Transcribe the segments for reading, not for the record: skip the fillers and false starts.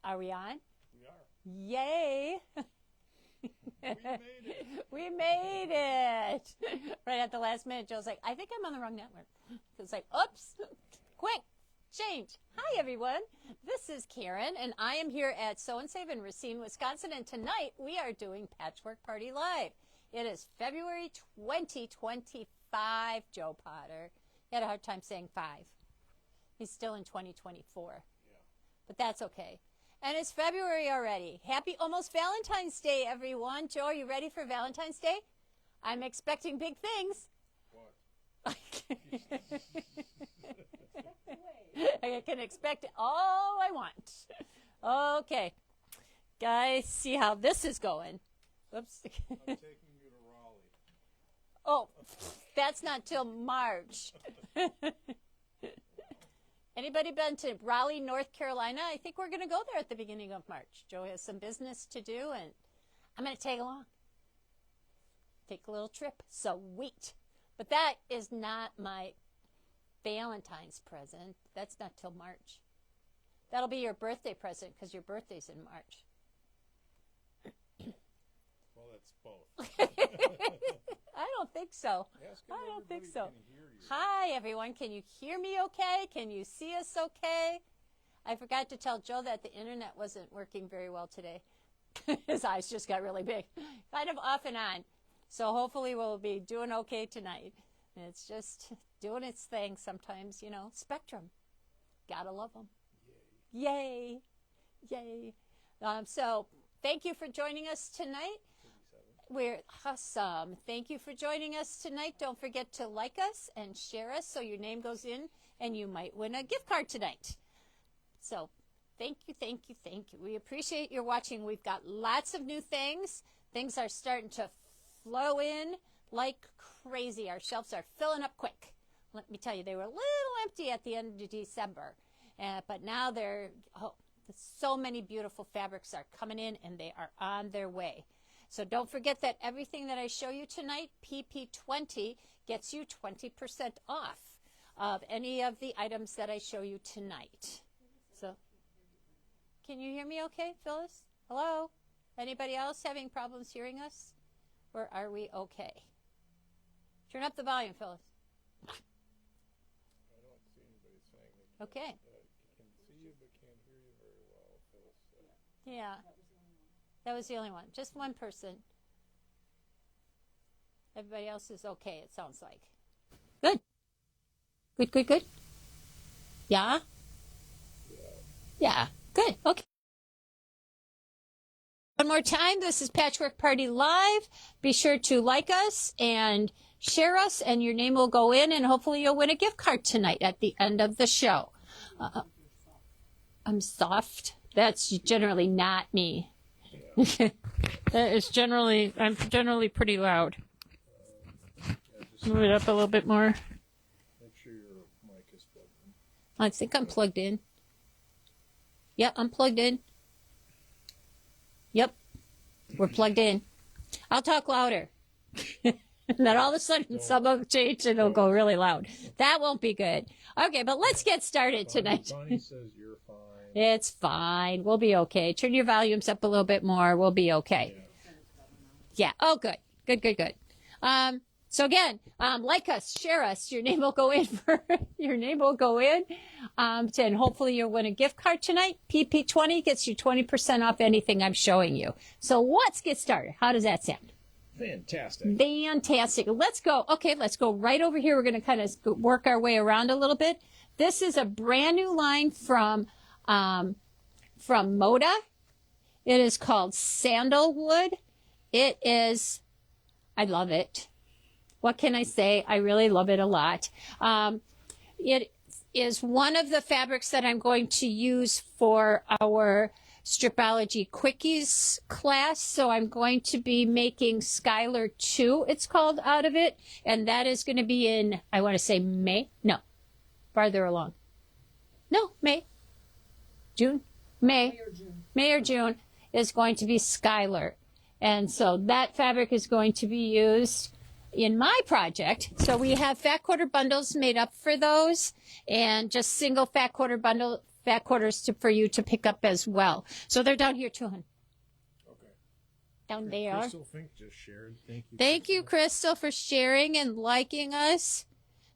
Are we on? We are. Yay! We made it. We made it! Right at the last minute, Joe's like, I think I'm on the wrong network. It's like, oops, quick, change. Hi, everyone. This is Karen, and I am here at So and Save in Racine, Wisconsin, and tonight we are doing Patchwork Party Live. It is February 2025, Joe Potter. He had a hard time saying 5. He's still in 2024. Yeah. But that's okay. And it's February already. Happy almost Valentine's Day, everyone. Joe, are you ready for Valentine's Day? I'm expecting big things. What? I can expect all I want. Okay. Guys, see how this is going. Whoops. I'm taking you to Raleigh. Oh, that's not till March. Anybody been to Raleigh, North Carolina? I think we're going to go there at the beginning of March. Joe has some business to do, and I'm going to tag along. Take a little trip. Sweet. But that is not my Valentine's present. That's not till March. That'll be your birthday present because your birthday's in March. Well, that's both. I don't think so. I don't think so. Hi, everyone. Can you hear me okay? Can you see us okay? I forgot to tell Joe that the internet wasn't working very well today. His eyes just got really big. Kind of off and on. So hopefully we'll be doing okay tonight. And it's just doing its thing sometimes, you know. Spectrum. Gotta love them. Yay. Yay. So thank you for joining us tonight. We're awesome. Thank you for joining us tonight. Don't forget to like us and share us so your name goes in and you might win a gift card tonight. So thank you, thank you, thank you. We appreciate your watching. We've got lots of new things. Things are starting to flow in like crazy. Our shelves are filling up quick. Let me tell you, they were a little empty at the end of December. But now so many beautiful fabrics are coming in and they are on their way. So don't forget that everything that I show you tonight, PP20, gets you 20% off of any of the items that I show you tonight. So, can you hear me okay, Phyllis? Hello? Anybody else having problems hearing us? Or are we okay? Turn up the volume, Phyllis. I don't see anybody saying they Okay. can see you but can't hear you very well, Phyllis said. Yeah. That was the only one. Just one person. Everybody else is okay, it sounds like. Good. Good, good, good. Yeah? Yeah. Good. Okay. One more time, this is Patchwork Party Live. Be sure to like us and share us, and your name will go in, and hopefully you'll win a gift card tonight at the end of the show. I'm soft. That's generally not me. That is I'm generally pretty loud. Move it up a little bit more. Make sure your mic is plugged in. I think I'm plugged in. Yep, I'm plugged in. Yep, we're plugged in. I'll talk louder. And then all of a sudden, some will change and it'll go really loud. That won't be good. Okay, but let's get started tonight. Bonnie says you're fine. It's fine. We'll be okay. Turn your volumes up a little bit more. We'll be okay. Yeah. Oh, good. Good, good, good. So again, like us, share us. Your name will go in and hopefully you'll win a gift card tonight. PP20 gets you 20% off anything I'm showing you. So let's get started. How does that sound? Fantastic. Fantastic. Let's go. Okay, let's go right over here. We're going to kind of work our way around a little bit. This is a brand new line from Moda. It is called Sandalwood. I love it. What can I say? I really love it a lot. It is one of the fabrics that I'm going to use for our stripology quickies class. So I'm going to be making Skylar 2, it's called, out of it. And that is going to be in, I want to say May. No, farther along. No, May. June? May or June is going to be Skylar. And so that fabric is going to be used in my project. So we have fat quarter bundles made up for those, and just single fat quarter bundle fat quarters for you to pick up as well. So they're down here too, hon. Okay. Down there. Crystal Fink just shared. Thank you. Thank you, Crystal, for sharing and liking us.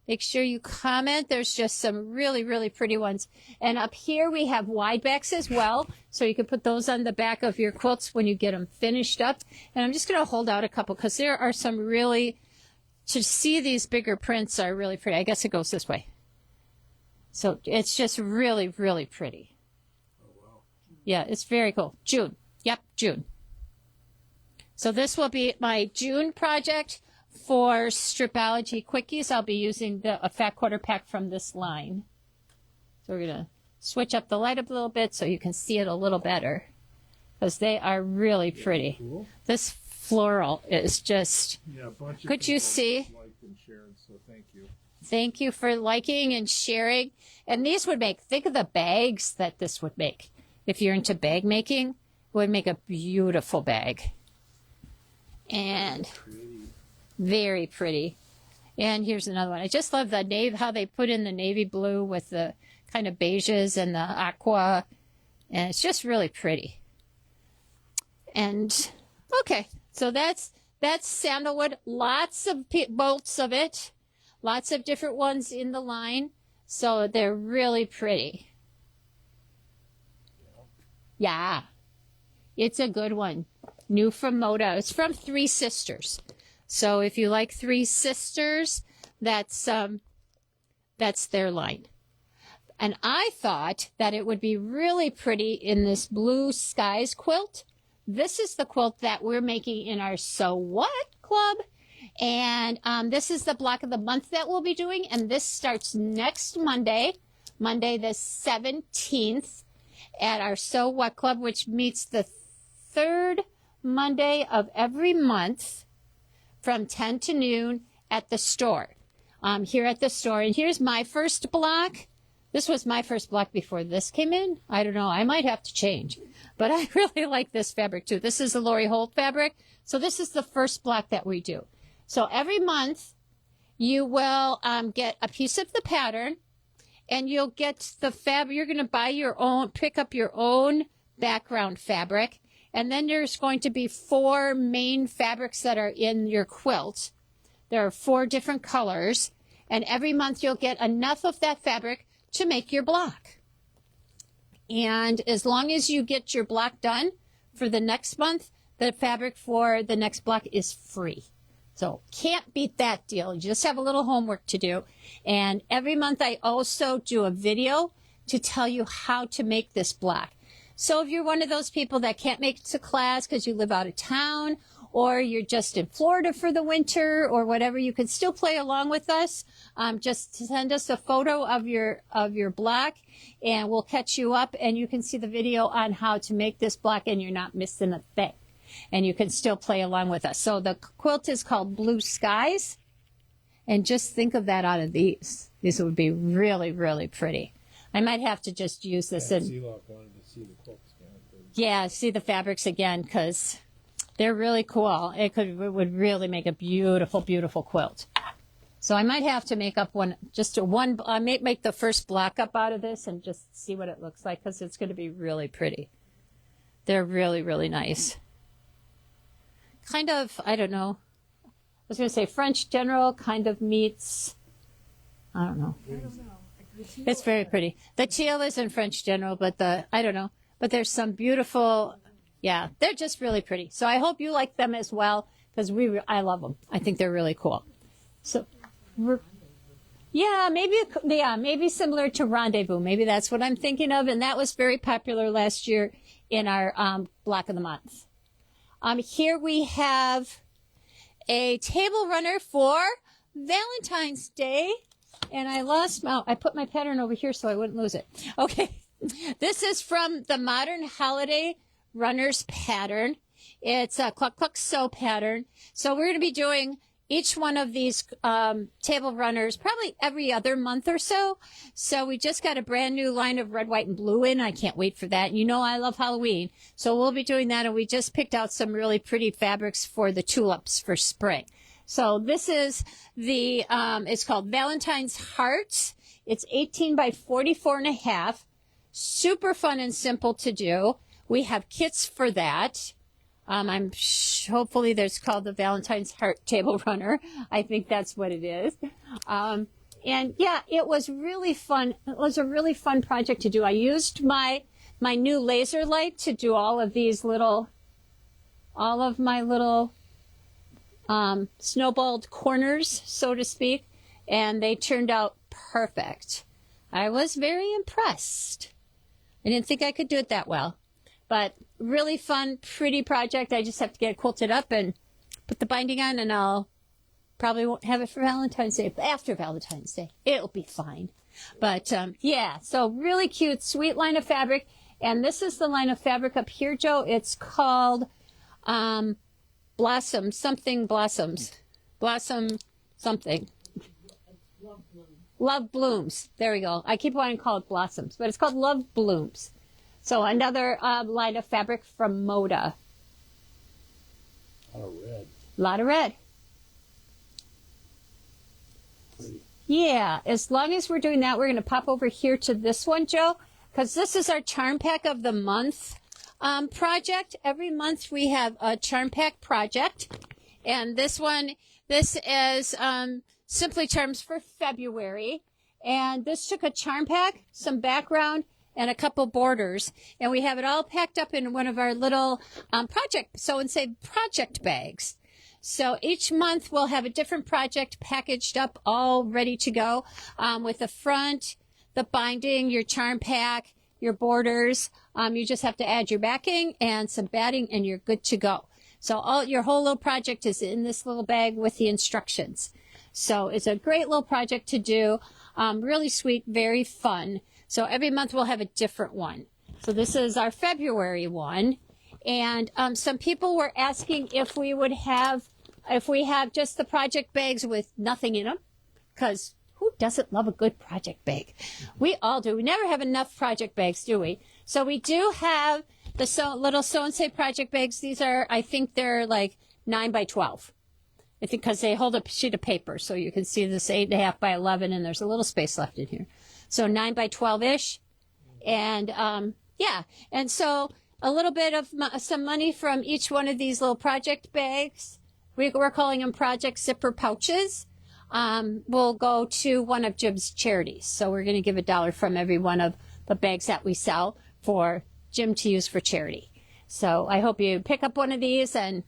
Make sure you comment. There's just some really, really pretty ones. And up here we have wide backs as well. So you can put those on the back of your quilts when you get them finished up. And I'm just going to hold out a couple because there are some really, to see these bigger prints are really pretty. I guess it goes this way. So it's just really, really pretty. Oh, wow. Yeah, it's very cool. June. Yep, June. So this will be my June project. For stripology quickies, I'll be using a fat quarter pack from this line. So we're going to switch up the light up a little bit so you can see it a little better. Because they are really pretty. Cool. This floral is just... Yeah, a bunch of could you people see? liked and shared, so thank you. Thank you for liking and sharing. And these would make... Think of the bags that this would make. If you're into bag making, it would make a beautiful bag. And... very pretty. And here's another one. I just love the navy, how they put in the navy blue with the kind of beiges and the aqua. And it's just really pretty. And, okay. So that's sandalwood. Lots of bolts of it. Lots of different ones in the line. So they're really pretty. Yeah. It's a good one. New from Moda. It's from Three Sisters. So if you like Three Sisters, that's their line. And I thought that it would be really pretty in this Blue Skies quilt. This is the quilt that we're making in our So What Club. And this is the block of the month that we'll be doing. And this starts next Monday, Monday the 17th, at our So What Club, which meets the third Monday of every month from 10 to noon at the store, here at the store. And here's my first block. This was my first block before this came in. I don't know. I might have to change. But I really like this fabric, too. This is the Lori Holt fabric. So this is the first block that we do. So every month, you will get a piece of the pattern, and you'll get the fabric. You're going to buy your own, pick up your own background fabric. And then there's going to be 4 main fabrics that are in your quilt. There are 4 different colors. And every month you'll get enough of that fabric to make your block. And as long as you get your block done for the next month, the fabric for the next block is free. So can't beat that deal. You just have a little homework to do. And every month I also do a video to tell you how to make this block. So if you're one of those people that can't make it to class because you live out of town, or you're just in Florida for the winter or whatever, you can still play along with us. Just send us a photo of your block, and we'll catch you up, and you can see the video on how to make this block, and you're not missing a thing. And you can still play along with us. So the quilt is called Blue Skies, and just think of that out of these. These would be really, really pretty. I might have to just use this in... Yeah, see the fabrics again, because they're really cool. It would really make a beautiful, beautiful quilt. So I might have to make up I may make the first block up out of this and just see what it looks like, because it's going to be really pretty. They're really, really nice. Kind of, I don't know. I was going to say French General kind of meets, I don't know. It's very pretty. The teal isn't French General, but I don't know. But there's some beautiful, yeah, they're just really pretty. So I hope you like them as well, because I love them. I think they're really cool. So, maybe similar to Rendezvous. Maybe that's what I'm thinking of. And that was very popular last year in our block of the month. Here we have a table runner for Valentine's Day. And I put my pattern over here so I wouldn't lose it. Okay. This is from the Modern Holiday Runners pattern. It's a Cluck Cluck Sew pattern. So we're going to be doing each one of these table runners probably every other month or so. So we just got a brand new line of red, white, and blue in. I can't wait for that. You know I love Halloween. So we'll be doing that, and we just picked out some really pretty fabrics for the tulips for spring. So this is it's called Valentine's Heart. It's 18 by 44 and a half. super fun and simple to do. We have kits for that. Hopefully there's called the Valentine's Heart Table Runner. I think that's what it is. And yeah, it was really fun. It was a really fun project to do. I used my new laser light to do all of my little snowballed corners, so to speak, and they turned out perfect. I was very impressed. I didn't think I could do it that well, but really fun, pretty project. I just have to get it quilted up and put the binding on, and I'll probably won't have it for Valentine's Day, but after Valentine's Day, it'll be fine. But yeah, so really cute, sweet line of fabric. And this is the line of fabric up here, Joe. It's called Blossom something. Love Blooms. There we go. I keep wanting to call it Blossoms, but it's called Love Blooms. So another line of fabric from Moda. A lot of red. A lot of red. Pretty. Yeah, as long as we're doing that, we're going to pop over here to this one, Joe, because this is our Charm Pack of the Month project. Every month we have a Charm Pack project, and this is Simply Charms for February, and this took a Charm Pack, some background, and a couple borders, and we have it all packed up in one of our little project bags. So each month we'll have a different project packaged up, all ready to go, with the front, the binding, your charm pack, your borders. You just have to add your backing and some batting, and you're good to go. So your whole little project is in this little bag with the instructions. So it's a great little project to do. Really sweet, very fun. So every month we'll have a different one. So this is our February one. And some people were asking if we have just the project bags with nothing in them, because who doesn't love a good project bag? We all do. We never have enough project bags, do we? So we do have the little Sew and Save project bags. These are, I think they're like 9 by 12. I think because they hold a sheet of paper, so you can see this 8.5 by 11, and there's a little space left in here. So 9 by 12-ish. And yeah, and so a little bit of some money from each one of these little project bags. We're calling them project zipper pouches. Will go to one of Jim's charities. So we're going to give $1 from every one of the bags that we sell for Jim to use for charity. So I hope you pick up one of these, and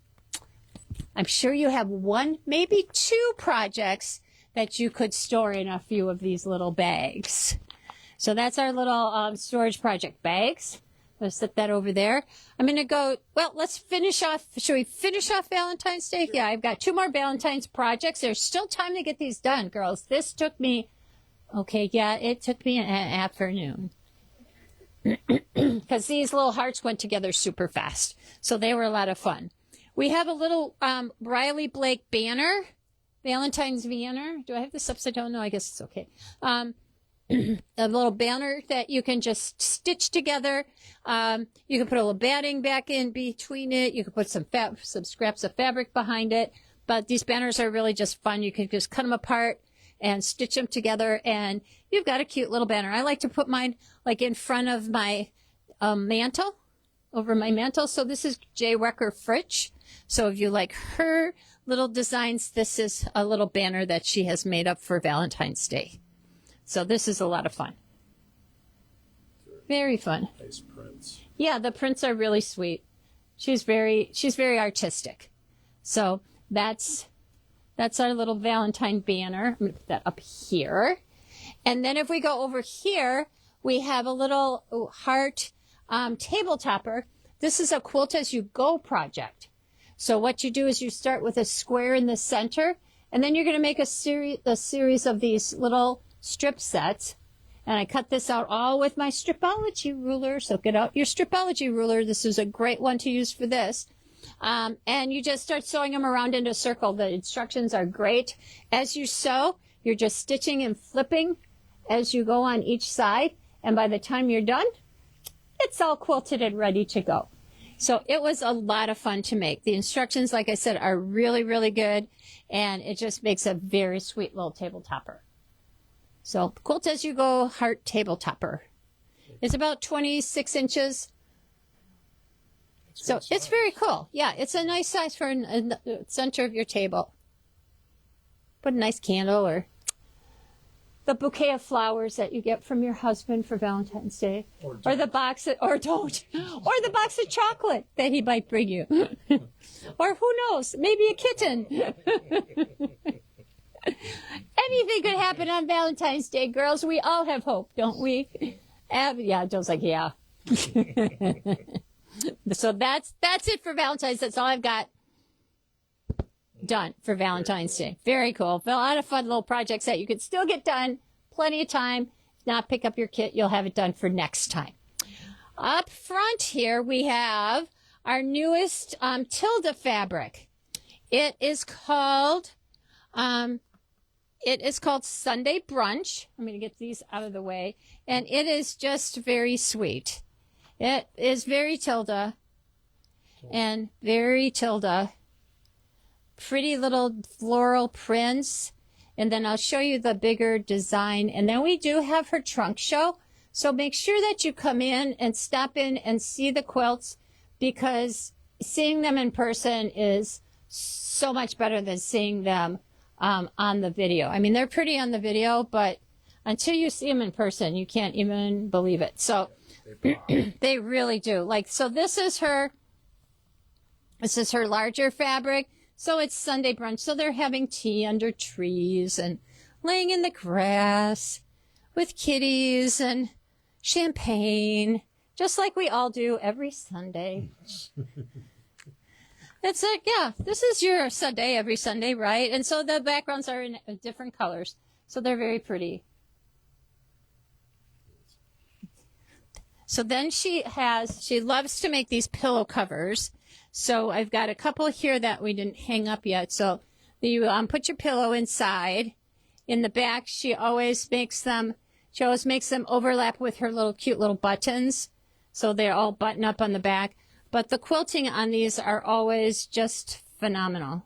I'm sure you have one, maybe 2 projects that you could store in a few of these little bags. So that's our little storage project bags. Let's set that over there. I'm going to go, well, let's finish off. Should we finish off Valentine's Day? Yeah, I've got 2 more Valentine's projects. There's still time to get these done, girls. This took me, it took me an afternoon. Because these little hearts went together super fast. So they were a lot of fun. We have a little Riley Blake banner, Valentine's banner. Do I have this upside down? No, I guess it's okay. A little banner that you can just stitch together. You can put a little batting back in between it. You can put some scraps of fabric behind it. But these banners are really just fun. You can just cut them apart and stitch them together, and you've got a cute little banner. I like to put mine like in front of my mantle, over my mantle. So this is J. Wecker Fritsch. So if you like her little designs, this is a little banner that she has made up for Valentine's Day. So this is a lot of fun. Very fun. Nice prints. Yeah, the prints are really sweet. She's very artistic. So that's our little Valentine banner. I'm going to put that up here. And then if we go over here, we have a little heart table topper. This is a quilt as you go project. So what you do is you start with a square in the center, and then you're going to make a series of these little strip sets. And I cut this out all with my stripology ruler. So get out your stripology ruler. This is a great one to use for this. And you just start sewing them around in a circle. The instructions are great. As you sew, you're just stitching and flipping as you go on each side. And by the time you're done, it's all quilted and ready to go. So it was a lot of fun to make. The instructions, like I said, are really, really good. And it just makes a very sweet little table topper. So quilt as you go heart table topper. It's about 26 inches. So it's very cool. Yeah, it's a nice size for the center of your table. Put a nice candle or the bouquet of flowers that you get from your husband for Valentine's Day. Or the box of, or don't. Or the box of chocolate that he might bring you. Or who knows, maybe a kitten. Anything could happen on Valentine's Day, girls. We all have hope, don't we? Yeah, Joe's like, yeah. So that's it for Valentine's. That's all I've got done for Valentine's Day. Very cool. A lot of fun little projects that you could still get done. Plenty of time. If not, pick up your kit. You'll have it done for next time. Up front here, we have our newest Tilda fabric. It is called Sunday Brunch. I'm going to get these out of the way. And it is just very sweet. It is very Tilda. And very Tilda. Pretty little floral prints. And then I'll show you the bigger design. And then we do have her trunk show. So make sure that you come in and stop in and see the quilts, because seeing them in person is so much better than seeing them on the video. I mean, they're pretty on the video, but until you see them in person, you can't even believe it. So they really do. Like, so this is her larger fabric. So it's Sunday brunch. So they're having tea under trees and laying in the grass with kitties and champagne, just like we all do every Sunday. It's like, yeah, this is your Sunday every Sunday, right? And so the backgrounds are in different colors. So they're very pretty. So then she loves to make these pillow covers. So I've got a couple here that we didn't hang up yet. So you put your pillow inside. In the back, she always makes them overlap with her cute little buttons. So they're all button up on the back. But the quilting on these are always just phenomenal.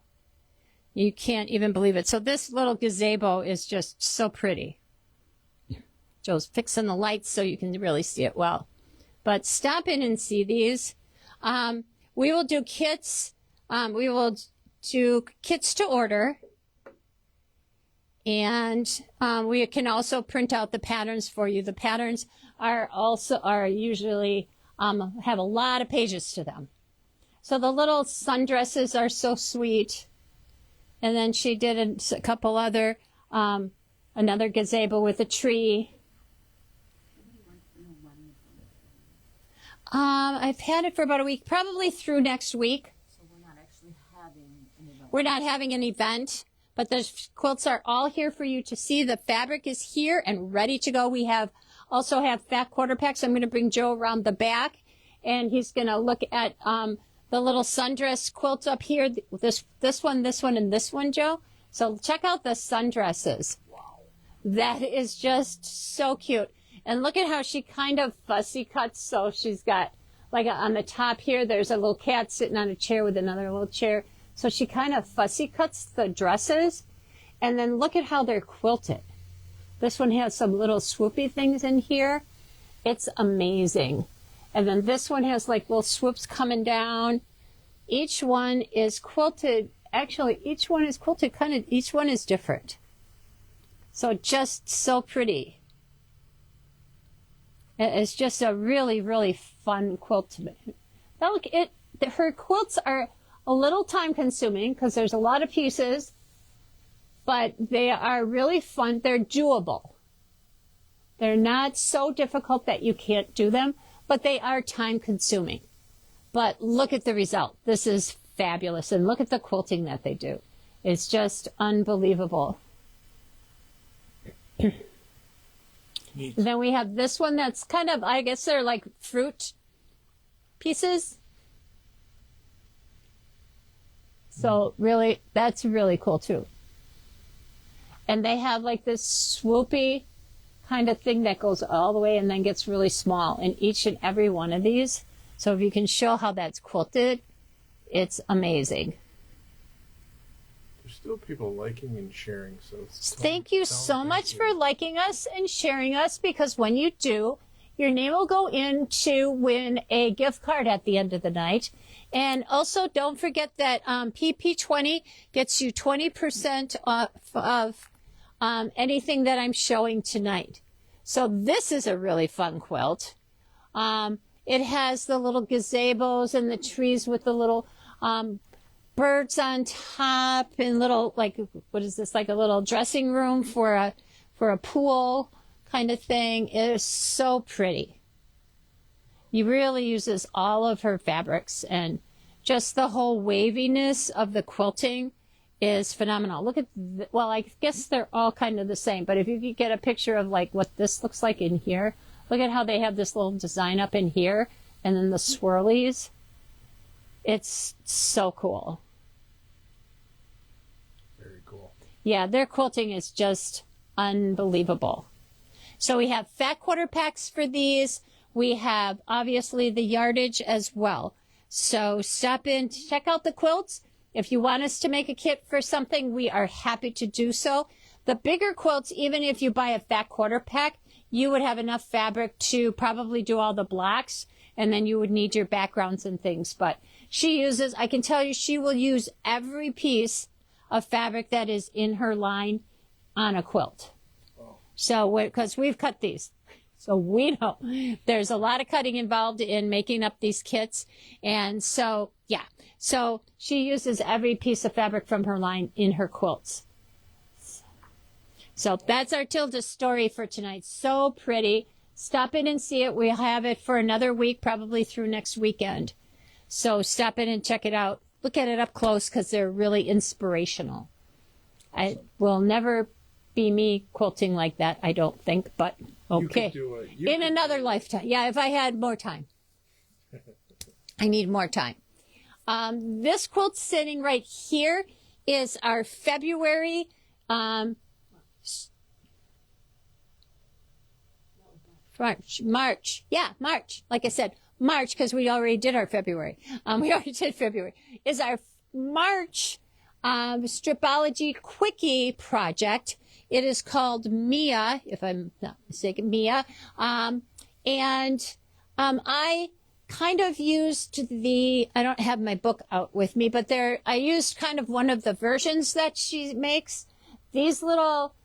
You can't even believe it. So this little gazebo is just so pretty. Joe's fixing the lights so you can really see it well. But stop in and see these. We will do kits. We will do kits to order. And we can also print out the patterns for you. The patterns are usually have a lot of pages to them. So the little sundresses are so sweet. And then she did a couple other, another gazebo with a tree. I've had it for about a week, probably through next week. So we're not actually having an event. We're not having an event, but the quilts are all here for you to see. The fabric is here and ready to go. We also have fat quarter packs. I'm going to bring Joe around the back, and he's going to look at the little sundress quilts up here. This one, and this one, Joe. So check out the sundresses. Wow. That is just so cute. And look at how she kind of fussy cuts. So she's got, like on the top here, there's a little cat sitting on a chair with another little chair. So she kind of fussy cuts the dresses. And then look at how they're quilted. This one has some little swoopy things in here. It's amazing. And then this one has like little swoops coming down. Each one is quilted. Actually, each one is quilted each one is different. So just so pretty. It's just a really, really fun quilt to make. Now look, her quilts are a little time consuming because there's a lot of pieces, but they are really fun. They're doable. They're not so difficult that you can't do them, but they are time consuming. But look at the result. This is fabulous. And look at the quilting that they do. It's just unbelievable. Then we have this one that's kind of, I guess they're like fruit pieces. So really, that's really cool too. And they have like this swoopy kind of thing that goes all the way and then gets really small in each and every one of these. So if you can show how that's quilted, it's amazing. There's still people liking and sharing. So thank you so much for liking us and sharing us, because when you do, your name will go in to win a gift card at the end of the night. And also don't forget that PP20 gets you 20% off of anything that I'm showing tonight. So this is a really fun quilt. It has the little gazebos and the trees with the little birds on top and little, like, what is this, like a little dressing room for a pool kind of thing. It is so pretty. He really uses all of her fabrics, and just the whole waviness of the quilting is phenomenal. Look at, well, I guess they're all kind of the same, but if you could get a picture of like what this looks like in here, look at how they have this little design up in here and then the swirlies. It's so cool. Very cool. Yeah, their quilting is just unbelievable. So we have fat quarter packs for these. We have obviously the yardage as well. So stop in to check out the quilts. If you want us to make a kit for something, we are happy to do so. The bigger quilts, even if you buy a fat quarter pack, you would have enough fabric to probably do all the blocks, and then you would need your backgrounds and things. But she uses, I can tell you, she will use every piece of fabric that is in her line on a quilt. So, because we've cut these. So we know there's a lot of cutting involved in making up these kits. And so, yeah. So she uses every piece of fabric from her line in her quilts. So that's our Tilda story for tonight. So pretty. Stop in and see it. We'll have it for another week, probably through next weekend. So stop in and check it out. Look at it up close because they're really inspirational. I will never be me quilting like that, I don't think, but okay. In another lifetime. Yeah, if I had more time. I need more time. This quilt sitting right here is our February March. Yeah, March. Like I said, March, because we already did our February. We already did February. Is our March stripology quickie project. It is called Mia, if I'm not mistaken, Mia. I kind of used I don't have my book out with me, but I used kind of one of the versions that she makes. These little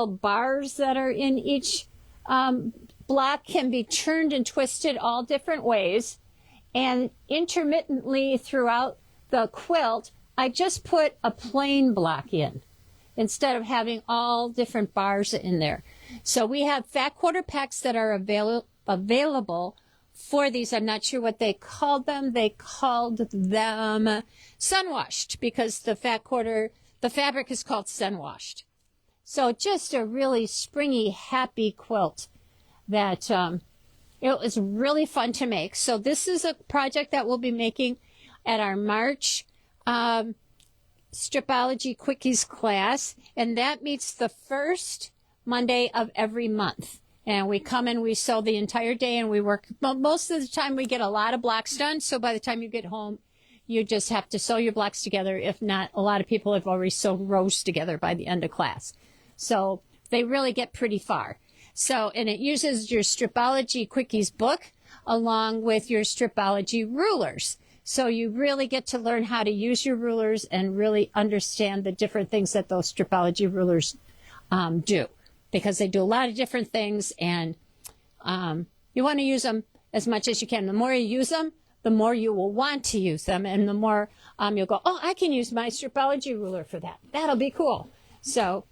bars that are in each block can be turned and twisted all different ways. And intermittently throughout the quilt, I just put a plain block in, instead of having all different bars in there. So we have fat quarter packs that are available for these. I'm not sure what they called them. They called them sun-washed because the fabric is called sun-washed. So just a really springy, happy quilt that it was really fun to make. So this is a project that we'll be making at our March stripology quickies class, and that meets the first Monday of every month. And we come and we sew the entire day, and we work. Most of the time we get a lot of blocks done, so by the time you get home, you just have to sew your blocks together. If not, a lot of people have already sewn rows together by the end of class. So they really get pretty far. So, and it uses your stripology quickies book along with your stripology rulers. So you really get to learn how to use your rulers and really understand the different things that those stripology rulers do, because they do a lot of different things, and you want to use them as much as you can. The more you use them, the more you will want to use them, and the more you'll go, oh, I can use my stripology ruler for that. That'll be cool. So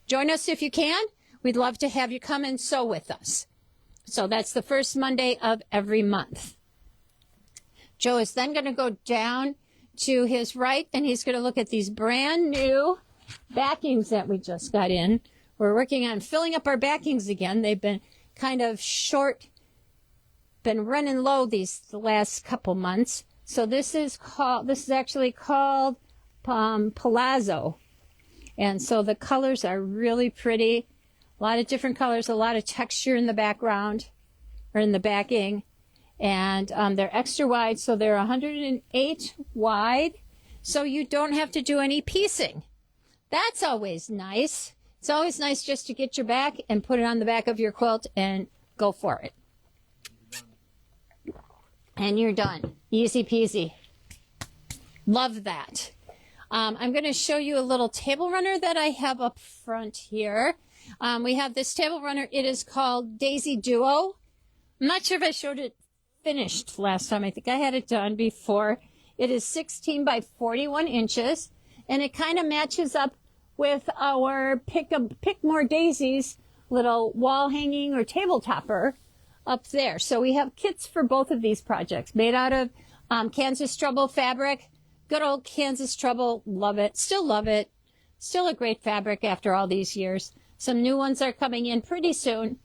join us if you can. We'd love to have you come and sew with us. So that's the first Monday of every month. Joe is then going to go down to his right, and he's going to look at these brand new backings that we just got in. We're working on filling up our backings again. They've been kind of short, been running low the last couple months. So this is actually called Palazzo. And so the colors are really pretty. A lot of different colors, a lot of texture in the background or in the backing. And they're extra wide, so they're 108 wide. So you don't have to do any piecing. That's always nice. It's always nice just to get your back and put it on the back of your quilt and go for it. And you're done. Easy peasy. Love that. I'm going to show you a little table runner that I have up front here. We have this table runner. It is called Daisy Duo. I'm not sure if I showed it finished last time. I think I had it done before. It is 16 by 41 inches, and it kind of matches up with our Pick More Daisies little wall hanging or table topper up there. So we have kits for both of these projects made out of Kansas Trouble fabric. Good old Kansas Trouble. Love it. Still love it. Still a great fabric after all these years. Some new ones are coming in pretty soon.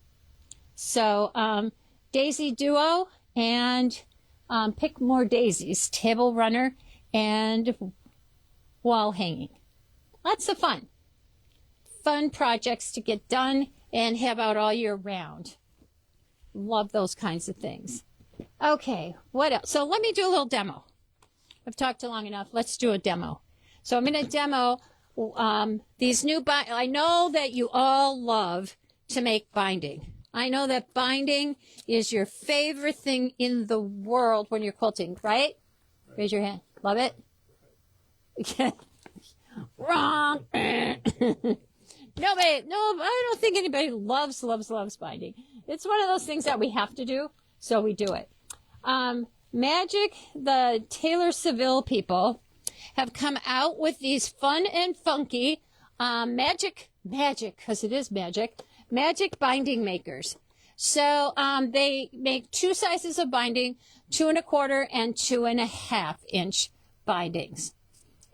So Daisy Duo and Pick More Daisies, table runner and wall hanging. Lots of fun. Fun projects to get done and have out all year round. Love those kinds of things. Okay, what else? So let me do a little demo. I've talked long enough. Let's do a demo. So I'm going to demo these new I know that you all love to make binding. I know that binding is your favorite thing in the world when you're quilting, right? Raise your hand. Love it? Wrong. No, I don't think anybody loves binding. It's one of those things that we have to do, so we do it. Magic, the Taylor Seville people, have come out with these fun and funky magic, because it is magic binding makers. So they make two sizes of binding, 2 1/4 and 2 1/2 inch bindings.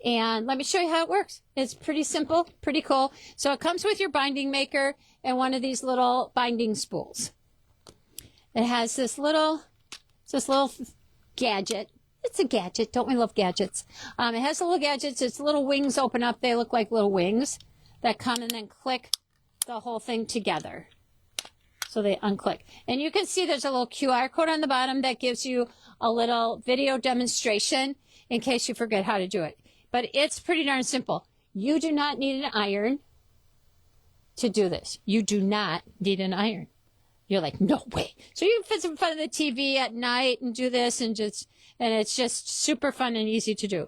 And let me show you how it works. It's pretty simple, pretty cool. So it comes with your binding maker and one of these little binding spools. It has this little gadget. It's a gadget. Don't we love gadgets? It has little gadgets. Its little wings open up. They look like little wings that come and then click the whole thing together. So they unclick. And you can see there's a little QR code on the bottom that gives you a little video demonstration in case you forget how to do it. But it's pretty darn simple. You do not need an iron to do this. You do not need an iron. You're like, no way. So you can sit in front of the TV at night and do this and it's just super fun and easy to do.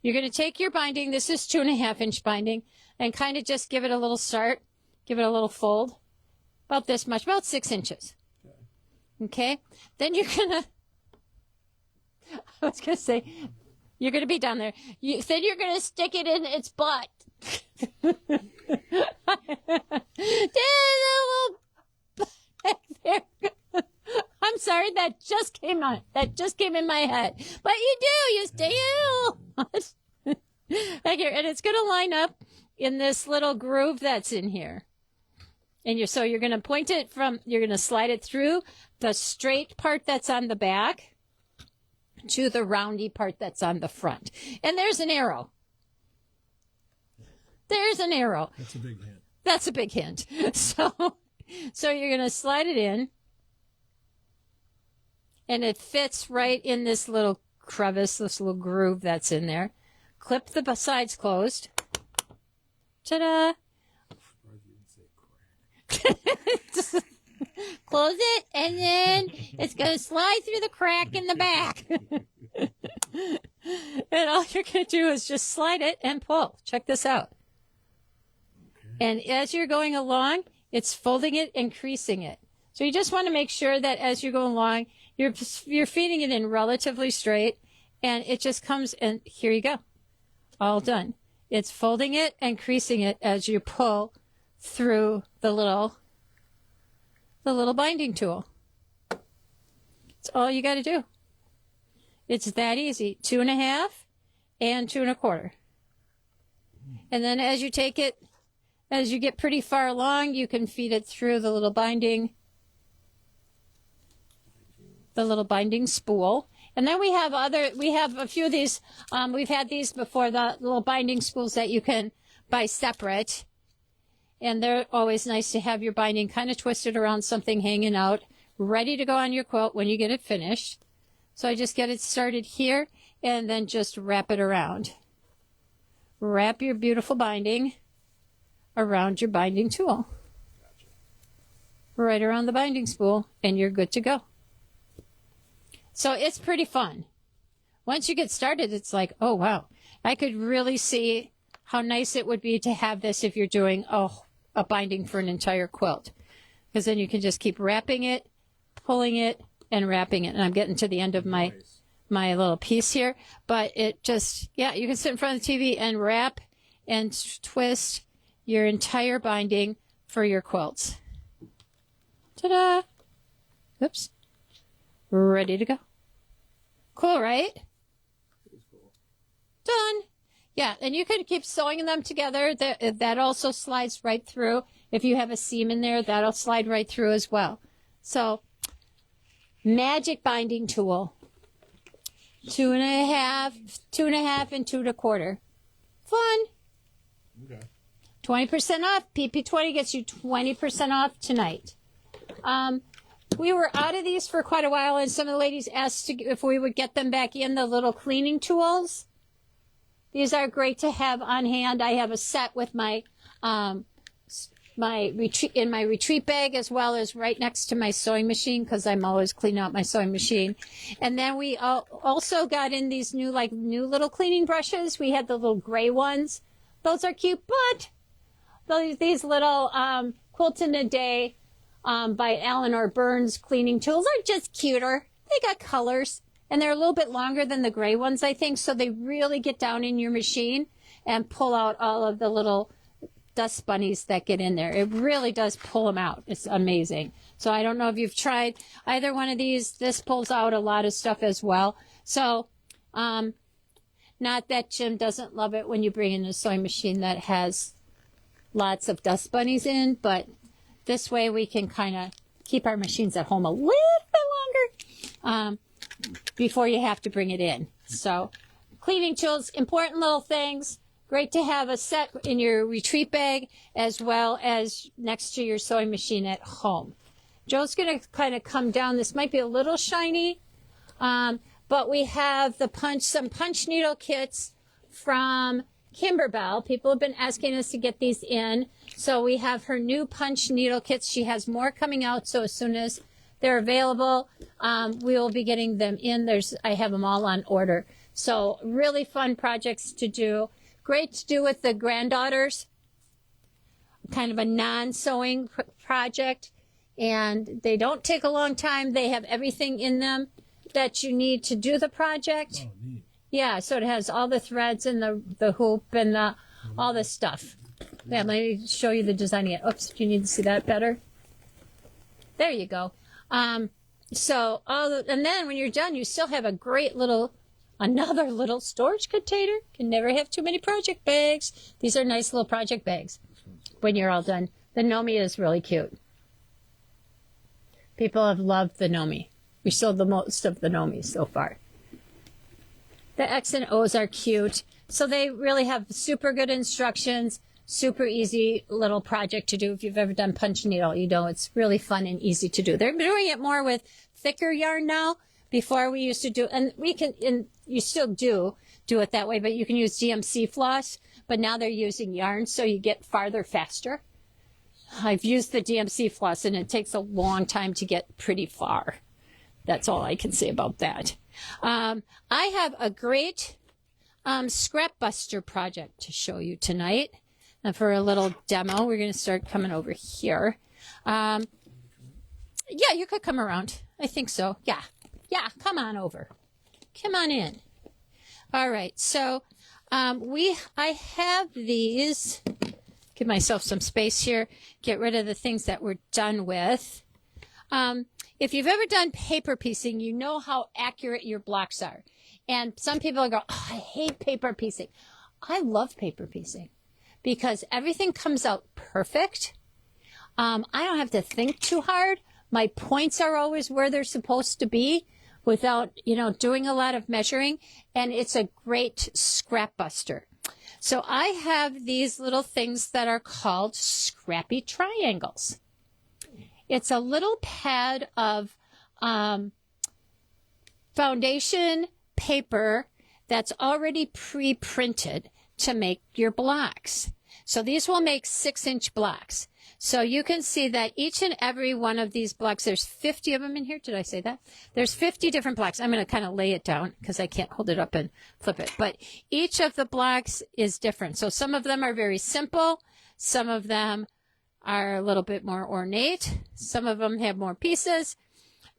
You're going to take your binding. This is 2 1/2 inch binding and kind of just give it a little start. Give it a little fold. About this much, about 6 inches. Okay. Then you're going to, you're going to be down there. Then you're going to stick it in its butt. I'm sorry, that just came on. That just came in my head. But you do. And it's going to line up in this little groove that's in here. And so you're going to point it you're going to slide it through the straight part that's on the back to the roundy part that's on the front. And there's an arrow. There's an arrow. That's a big hint. That's a big hint. So you're going to slide it in. And it fits right in this little crevice, this little groove that's in there. Clip the sides closed. Ta-da! Close it, and then it's going to slide through the crack in the back. And all you're going to do is just slide it and pull. Check this out. Okay. And as you're going along, it's folding it and creasing it. So you just want to make sure that as you go along, you're feeding it in relatively straight, and it just comes, and here you go. All done. It's folding it and creasing it as you pull through the little binding tool. It's all you got to do. It's that easy. 2 1/2 and 2 1/4. And then as you take it, as you get pretty far along, you can feed it through the little binding spool. And then we have a few of these. We've had these before, the little binding spools that you can buy separate. And they're always nice to have your binding kind of twisted around something hanging out, ready to go on your quilt when you get it finished. So I just get it started here and then just wrap it around. Wrap your beautiful binding around your binding tool. Right around the binding spool, and you're good to go. So it's pretty fun. Once you get started, it's like, oh, wow. I could really see how nice it would be to have this if you're doing a binding for an entire quilt. Because then you can just keep wrapping it, pulling it, and wrapping it. And I'm getting to the end of my little piece here. But it just, yeah, you can sit in front of the TV and wrap and twist your entire binding for your quilts. Ta-da! Oops. Ready to go. Cool, right? Done. Yeah, and you can keep sewing them together. That also slides right through. If you have a seam in there, that'll slide right through as well. So, magic binding tool. 2.5, 2.5, and 2 1/4. Fun. Okay. 20% off. PP20 gets you 20% off tonight. We were out of these for quite a while, and some of the ladies asked if we would get them back in, the little cleaning tools. These are great to have on hand. I have a set with my retreat bag, as well as right next to my sewing machine, because I'm always cleaning out my sewing machine. And then we also got in these new little cleaning brushes. We had the little gray ones. Those are cute, but these little Quilt in a Day by Eleanor Burns cleaning tools are just cuter. They got colors, and they're a little bit longer than the gray ones, I think, so they really get down in your machine and pull out all of the little dust bunnies that get in there. It really does pull them out. It's amazing. So I don't know if you've tried either one of these. This pulls out a lot of stuff as well. So not that Jim doesn't love it when you bring in a sewing machine that has lots of dust bunnies in, but this way we can kind of keep our machines at home a little bit longer before you have to bring it in. So cleaning tools, important little things. Great to have a set in your retreat bag as well as next to your sewing machine at home. Joe's going to kind of come down. This might be a little shiny, but we have some punch needle kits from Kimberbell. People have been asking us to get these in. So we have her new punch needle kits. She has more coming out. So as soon as they're available, we will be getting them in. I have them all on order. So really fun projects to do. Great to do with the granddaughters. Kind of a non-sewing project. And they don't take a long time. They have everything in them that you need to do the project. Oh, neat. Yeah, so it has all the threads and the hoop and all this stuff. Yeah, let me show you the design again. Oops, do you need to see that better? There you go. And then when you're done, you still have a great another little storage container. Can never have too many project bags. These are nice little project bags when you're all done. The Nomi is really cute. People have loved the Nomi. We sold the most of the Nomi so far. The X and O's are cute. So they really have super good instructions, super easy little project to do. If you've ever done punch needle, you know it's really fun and easy to do. They're doing it more with thicker yarn now. Before we used to do, and you still do it that way, but you can use DMC floss, but now they're using yarn, so you get farther faster. I've used the DMC floss, and it takes a long time to get pretty far. That's all I can say about that. I have a great scrap buster project to show you tonight. And for a little demo, we're going to start coming over here. Yeah, you could come around. I think so. Yeah, come on over. Come on in. All right, so I have these. Give myself some space here. Get rid of the things that we're done with. If you've ever done paper piecing, you know how accurate your blocks are. And some people go, oh, I hate paper piecing. I love paper piecing because everything comes out perfect. I don't have to think too hard. My points are always where they're supposed to be without, doing a lot of measuring. And it's a great scrap buster. So I have these little things that are called Scrappy triangles. It's a little pad of foundation paper that's already pre-printed to make your blocks. So these will make 6-inch blocks. So you can see that each and every one of these blocks, there's 50 of them in here. Did I say that? There's 50 different blocks. I'm going to kind of lay it down because I can't hold it up and flip it. But each of the blocks is different. So some of them are very simple. Some of them are a little bit more ornate. Some of them have more pieces.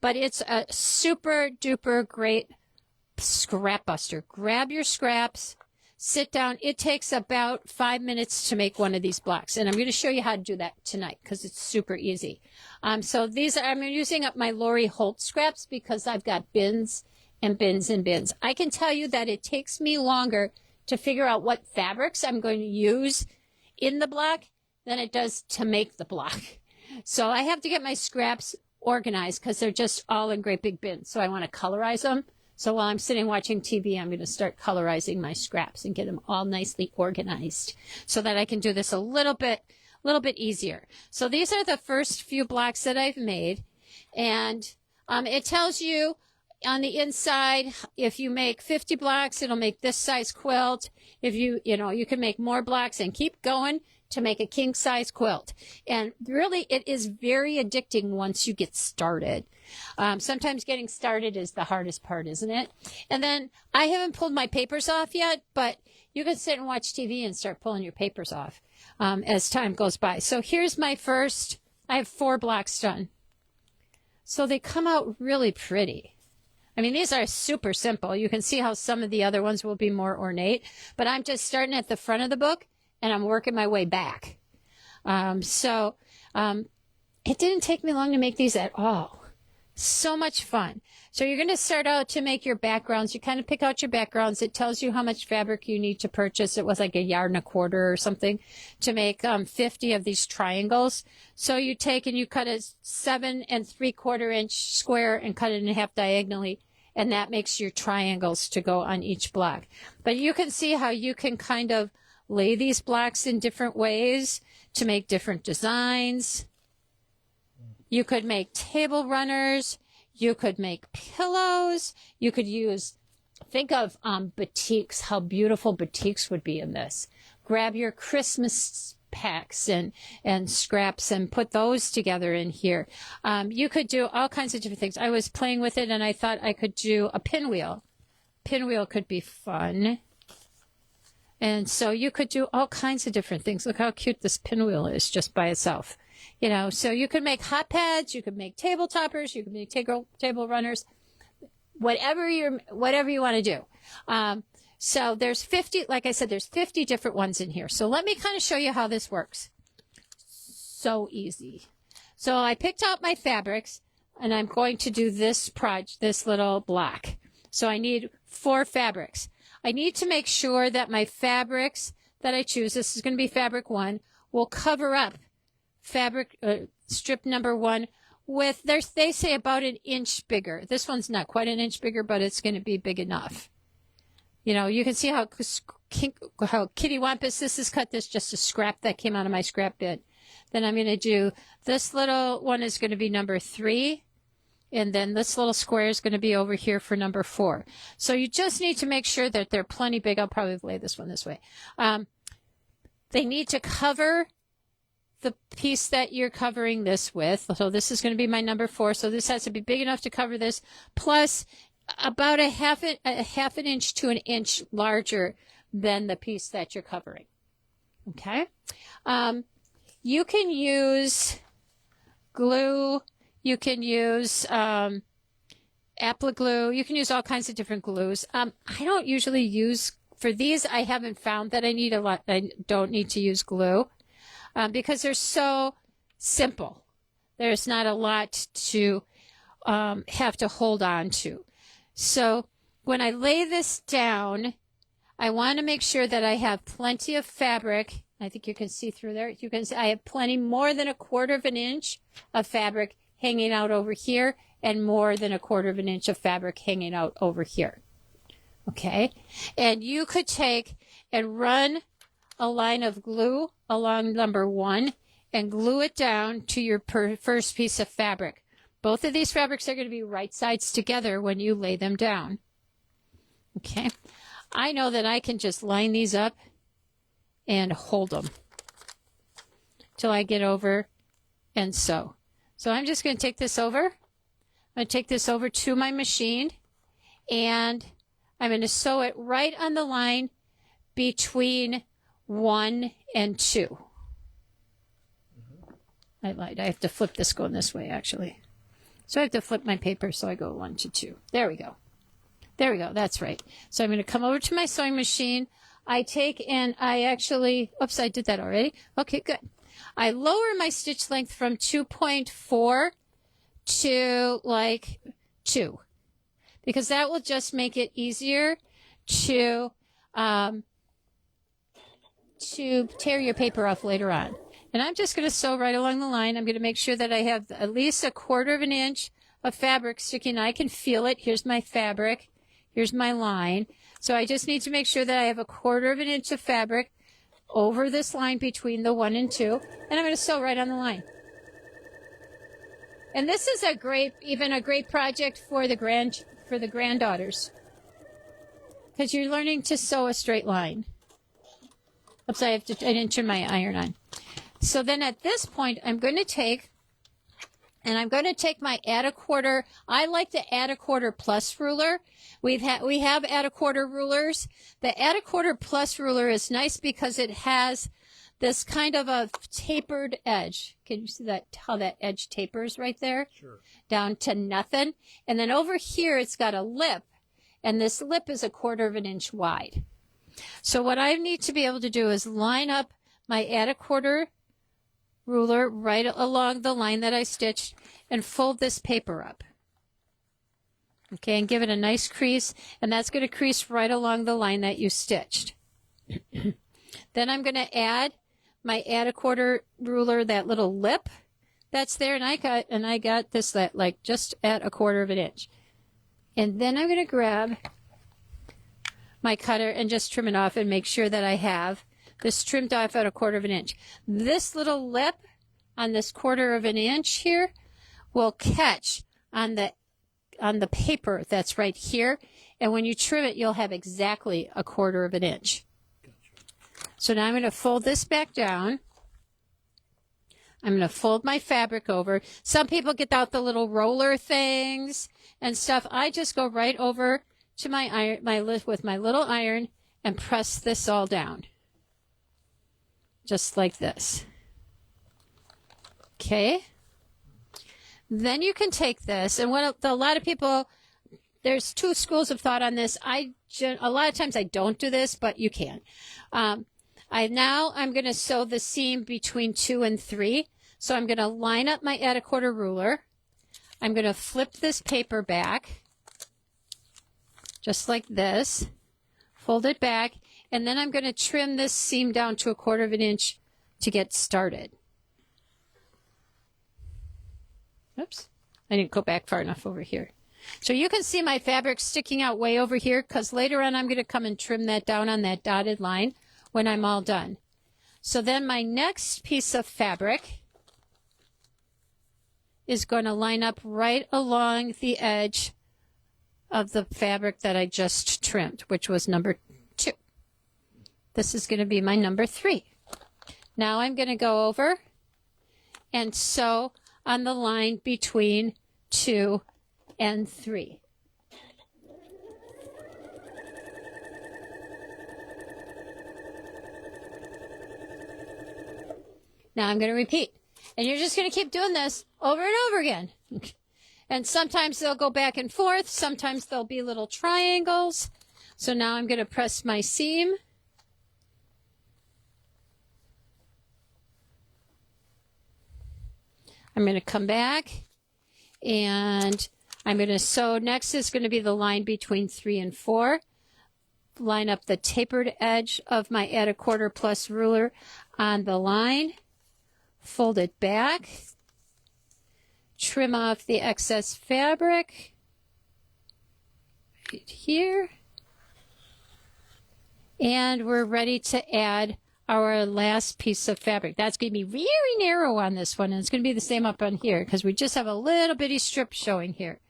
But it's a super duper great scrap buster. Grab your scraps. Sit down. It takes about 5 minutes to make one of these blocks. And I'm going to show you how to do that tonight because it's super easy. So these are, I'm using up my Lori Holt scraps because I've got bins and bins and bins. I can tell you that it takes me longer to figure out what fabrics I'm going to use in the block than it does to make the block. So I have to get my scraps organized because they're just all in great big bins. So I want to colorize them. So while I'm sitting watching TV, I'm going to start colorizing my scraps and get them all nicely organized so that I can do this a little bit easier. So these are the first few blocks that I've made. And it tells you on the inside, if you make 50 blocks, it'll make this size quilt. If you can make more blocks and keep going to make a king size quilt. And really, it is very addicting once you get started. Sometimes getting started is the hardest part, isn't it? And then I haven't pulled my papers off yet, but you can sit and watch TV and start pulling your papers off as time goes by. So here's my first, I have 4 blocks done. So they come out really pretty. I mean, these are super simple. You can see how some of the other ones will be more ornate, but I'm just starting at the front of the book and I'm working my way back. It didn't take me long to make these at all. So much fun. So you're going to start out to make your backgrounds. You kind of pick out your backgrounds. It tells you how much fabric you need to purchase. It was like 1.25 yards or something to make 50 of these triangles. So you take and you cut a 7 3/4 inch square and cut it in half diagonally. And that makes your triangles to go on each block. But you can see how you can kind of lay these blocks in different ways to make different designs. You could make table runners. You could make pillows. You could think of batiks, how beautiful batiks would be in this. Grab your Christmas packs and scraps and put those together in here. You could do all kinds of different things. I was playing with it and I thought I could do a pinwheel. Pinwheel could be fun. And so you could do all kinds of different things. Look how cute this pinwheel is just by itself. So you could make hot pads, you could make table toppers, you could make table runners, whatever you want to do. So there's 50, like I said, there's 50 different ones in here. So let me kind of show you how this works. So easy. So I picked out my fabrics and I'm going to do this little block. So I need 4 fabrics. I need to make sure that my fabrics that I choose, this is going to be fabric 1, will cover up fabric strip number 1 with, they say about 1 inch bigger. This one's not quite 1 inch bigger, but it's going to be big enough. You can see how Kitty Wampus, this is cut, this just a scrap that came out of my scrap bin. Then I'm going to do, this little one is going to be number 3. And then this little square is going to be over here for number 4. So you just need to make sure that they're plenty big. I'll probably lay this one this way. They need to cover the piece that you're covering this with. So this is going to be my number 4. So this has to be big enough to cover this, plus about a half an inch to 1 inch larger than the piece that you're covering. Okay. You can use glue. You can use apple glue. You can use all kinds of different glues. I don't usually use, for these, I haven't found that I need a lot. I don't need to use glue because they're so simple. There's not a lot to have to hold on to. So when I lay this down, I want to make sure that I have plenty of fabric. I think you can see through there. You can see I have plenty, more than 1/4 inch of fabric hanging out over here, and more than 1/4 inch of fabric hanging out over here. Okay. And you could take and run a line of glue along number 1 and glue it down to your first piece of fabric. Both of these fabrics are going to be right sides together when you lay them down. Okay. I know that I can just line these up and hold them. till I get over and sew. So I'm just going to take this over. I'm going to take this over to my machine, and I'm going to sew it right on the line between 1 and 2. I lied. I have to flip this going this way, actually. So I have to flip my paper so I go 1 to 2. There we go. There we go. That's right. So I'm going to come over to my sewing machine. I take and I actually, oops, I did that already. Okay, good. I lower my stitch length from 2.4 to like 2, because that will just make it easier to tear your paper off later on. And I'm just going to sew right along the line. I'm going to make sure that I have at least 1/4 of an inch of fabric sticking. I can feel it. Here's my fabric. Here's my line. So I just need to make sure that I have 1/4 of an inch of fabric over this line between the 1 and 2. And I'm going to sew right on the line. And this is a great project for the granddaughters, because you're learning to sew a straight line. Oops, I didn't turn my iron on. So then at this point, I'm going to take my add a quarter. I like the add a quarter plus ruler. We have add a quarter rulers. The add a quarter plus ruler is nice because it has this kind of a tapered edge. Can you see that, how that edge tapers right there? Sure. Down to nothing. And then over here, it's got a lip, and this lip is 1/4 of an inch wide. So what I need to be able to do is line up my add a quarter ruler right along the line that I stitched and fold this paper up. Okay, and give it a nice crease, and that's going to crease right along the line that you stitched. Then I'm going to add my add a quarter ruler, that little lip that's there, and I got this that like just at 1/4 of an inch. And then I'm going to grab my cutter and just trim it off and make sure that I have this trimmed off at 1/4 of an inch. This little lip on this 1/4 of an inch here will catch on the paper that's right here. And when you trim it, you'll have exactly 1/4 of an inch. So now I'm going to fold this back down. I'm going to fold my fabric over. Some people get out the little roller things and stuff. I just go right over to my iron, with my little iron, and press this all down. Just like this. Okay. Then you can take this, and a lot of people, there's 2 schools of thought on this. A lot of times I don't do this, but you can. I'm going to sew the seam between 2 and 3. So I'm going to line up my add a quarter ruler. I'm going to flip this paper back, just like this, fold it back, and then I'm going to trim this seam down to 1/4 of an inch to get started. Oops, I didn't go back far enough over here. So you can see my fabric sticking out way over here, because later on I'm going to come and trim that down on that dotted line when I'm all done. So then my next piece of fabric is going to line up right along the edge of the fabric that I just trimmed, which was number 2. This is going to be my number 3. Now I'm going to go over and sew on the line between 2 and 3. Now I'm going to repeat. And you're just going to keep doing this over and over again. And sometimes they'll go back and forth. Sometimes there'll be little triangles. So now I'm going to press my seam. I'm going to come back, and I'm going to sew. Next is going to be the line between 3 and 4. Line up the tapered edge of my add a quarter plus ruler on the line. Fold it back. Trim off the excess fabric right here. And we're ready to add our last piece of fabric. That's going to be very narrow on this one, and it's going to be the same up on here because we just have a little bitty strip showing here.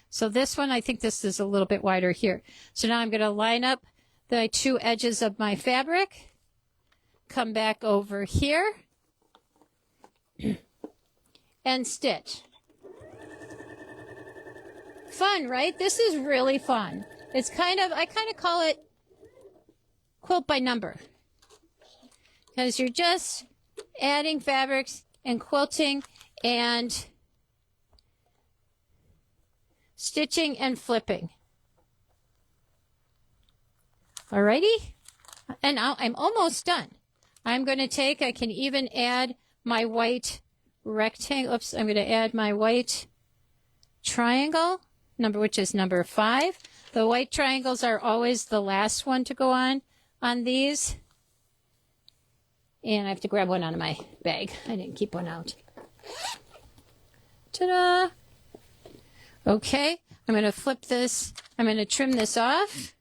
So this one, I think this is a little bit wider here. So now I'm going to line up the 2 edges of my fabric, come back over here, and stitch. Fun, right? This is really fun. It's I kind of call it quilt by number, because you're just adding fabrics and quilting and stitching and flipping. Alrighty? And now I'm almost done. I'm going to I can even add my white rectangle. Oops, I'm going to add my white triangle, which is number 5. The white triangles are always the last one to go on these. And I have to grab one out of my bag. I didn't keep one out. Ta-da! Okay, I'm going to flip this. I'm going to trim this off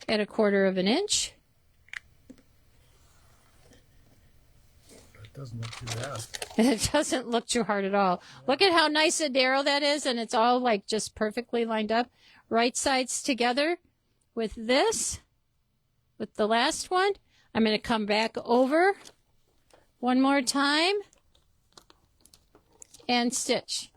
at 1/4 inch. It doesn't look too bad. It doesn't look too hard at all. Look at how nice and narrow that is, and it's all like just perfectly lined up. Right sides together with this, with the last one. I'm going to come back over one more time and stitch.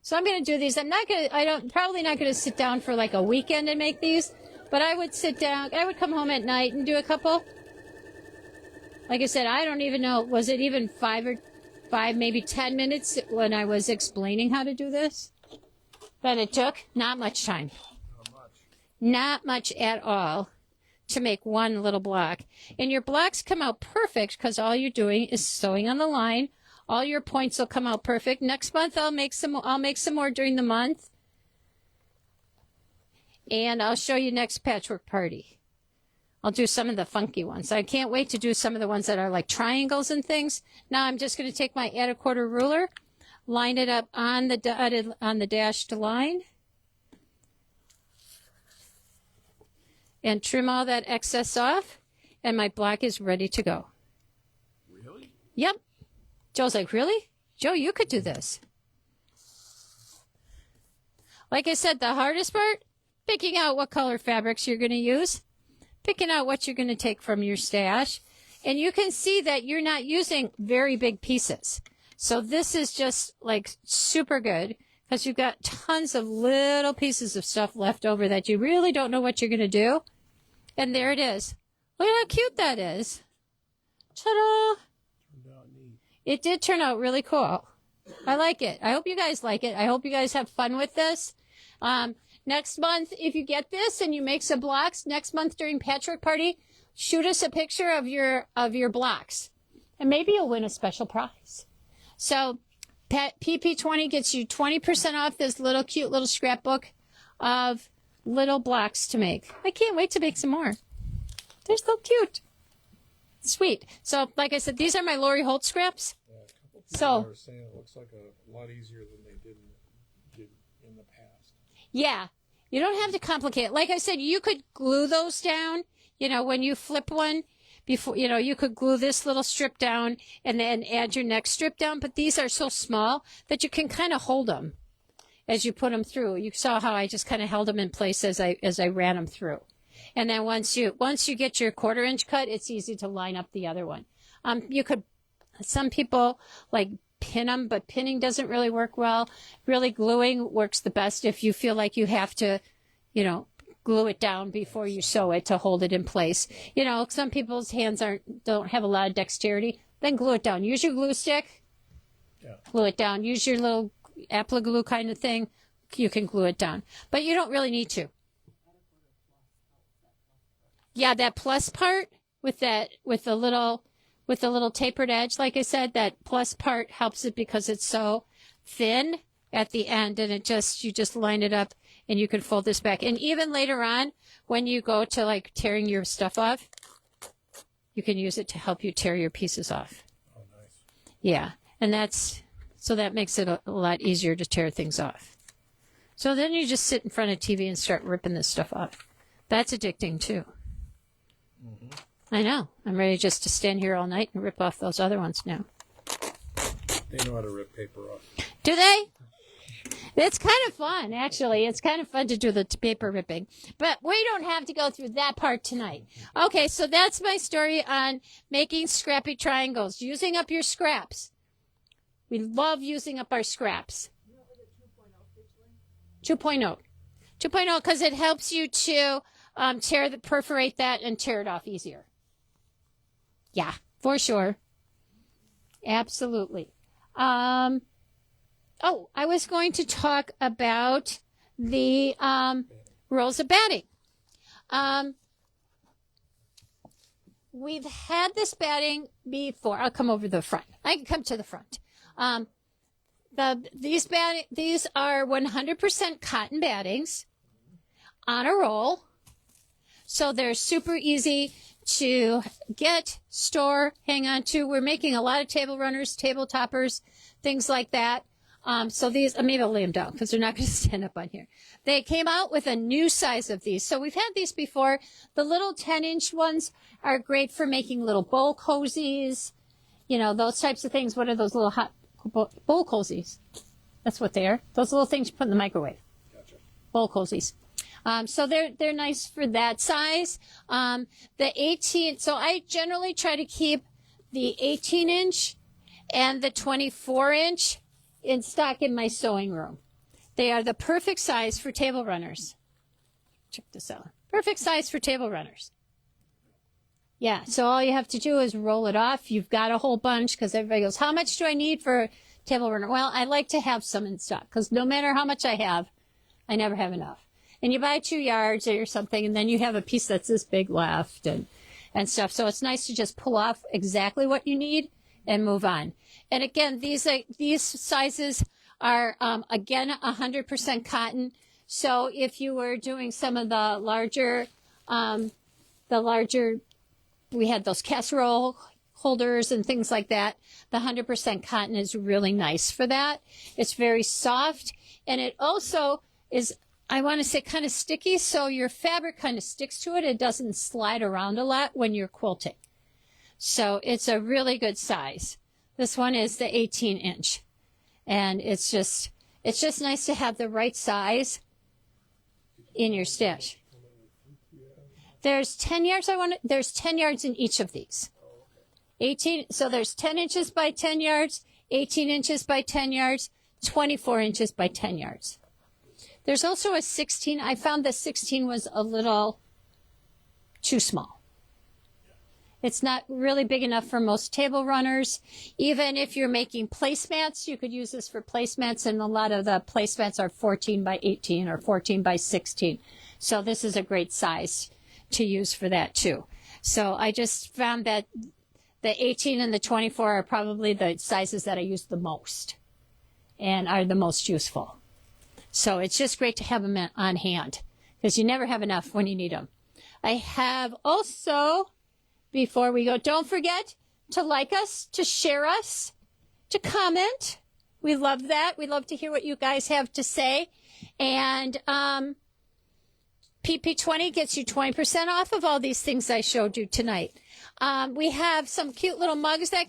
So I'm going to do these. Probably not going to sit down for like a weekend and make these, but I would sit down. I would come home at night and do a couple. Like I said, I don't even know. Was it even 5, maybe 10 minutes when I was explaining how to do this? But it took not much time. Not much at all to make one little block. And your blocks come out perfect because all you're doing is sewing on the line. All your points will come out perfect. Next month I'll make some more during the month. And I'll show you next patchwork party. I'll do some of the funky ones. I can't wait to do some of the ones that are like triangles and things. Now I'm just going to take my 1/4 ruler, line it up on the dashed line, and trim all that excess off, and my block is ready to go. Really? Yep. Joe's like, really? Joe, you could do this. Like I said, the hardest part, picking out what color fabrics you're going to use, picking out what you're going to take from your stash. And you can see that you're not using very big pieces. So this is just like super good because you've got tons of little pieces of stuff left over that you really don't know what you're going to do. And there it is. Look at how cute that is. Ta-da! It did turn out really cool. I like it. I hope you guys like it. I hope you guys have fun with this. Next month, if you get this and you make some blocks, next month during Patchwork Party, shoot us a picture of your blocks. And maybe you'll win a special prize. So PP20 gets you 20% off this little cute little scrapbook of little blocks to make. I can't wait to make some more. They're so cute. Sweet. So, like I said, these are my Lori Holt scraps. Yeah, a couple people are saying it looks like a lot easier than they did in the past. Yeah. You don't have to complicate it. Like I said, you could glue those down. You know, when you flip one, before, you know, you could glue this little strip down and then add your next strip down. But these are so small that you can kind of hold them as you put them through. You saw how I just kind of held them in place as I ran them through. And then once you get your 1/4 inch cut, it's easy to line up the other one. Some people like pin them, but pinning doesn't really work well. Really gluing works the best if you feel like you have to, you know, glue it down before you sew it to hold it in place. You know, some people's hands don't have a lot of dexterity. Then glue it down. Use your glue stick. Yeah. Glue it down. Use your little apple glue kind of thing. You can glue it down, but you don't really need to. Yeah, that plus part with the little tapered edge, like I said, that plus part helps it because it's so thin at the end, and you just line it up and you can fold this back. And even later on, when you go to like tearing your stuff off, you can use it to help you tear your pieces off. Oh, nice. Yeah, and that makes it a lot easier to tear things off. So then you just sit in front of TV and start ripping this stuff off. That's addicting too. I know. I'm ready just to stand here all night and rip off those other ones now. They know how to rip paper off. Do they? It's kind of fun, actually. It's kind of fun to do the paper ripping. But we don't have to go through that part tonight. Okay, so that's my story on making scrappy triangles, using up your scraps. We love using up our scraps. 2.0. 2.0 because it helps you to perforate that and tear it off easier. Yeah, for sure. Absolutely. I was going to talk about the rolls of batting. We've had this batting before. I'll come over the front. I can come to the front. These are 100% cotton battings on a roll. So they're super easy to get, store, hang on to. We're making a lot of table runners, table toppers, things like that. So these, maybe I'll lay them down because they're not going to stand up on here. They came out with a new size of these. So we've had these before. The little 10-inch ones are great for making little bowl cozies, those types of things. What are those little hot bowl cozies? That's what they are. Those little things you put in the microwave. Gotcha. Bowl cozies. So they're nice for that size. The 18, so I generally try to keep the 18-inch and the 24-inch in stock in my sewing room. They are the perfect size for table runners. Check this out. Perfect size for table runners. Yeah, so all you have to do is roll it off. You've got a whole bunch because everybody goes, how much do I need for a table runner? Well, I like to have some in stock because no matter how much I have, I never have enough. And you buy 2 yards or something, and then you have a piece that's this big left and stuff. So it's nice to just pull off exactly what you need and move on. And again, these sizes are, again, 100% cotton. So if you were doing some of the larger, we had those casserole holders and things like that. The 100% cotton is really nice for that. It's very soft. And it also is, I want to say, kind of sticky. So your fabric kind of sticks to it. It doesn't slide around a lot when you're quilting. So it's a really good size. This one is the 18-inch. And it's just nice to have the right size in your stash. There's 10 yards. There's 10 yards in each of these. 18. So there's 10 inches by 10 yards, 18 inches by 10 yards, 24 inches by 10 yards. There's also a 16. I found the 16 was a little too small. It's not really big enough for most table runners. Even if you're making placemats, you could use this for placemats, and a lot of the placemats are 14 by 18 or 14 by 16. So this is a great size to use for that too. So I just found that the 18 and the 24 are probably the sizes that I use the most and are the most useful. So it's just great to have them on hand because you never have enough when you need them. I have also, before we go, don't forget to like us, to share us, to comment. We love that. We love to hear what you guys have to say. And PP20 gets you 20% off of all these things I showed you tonight. We have some cute little mugs that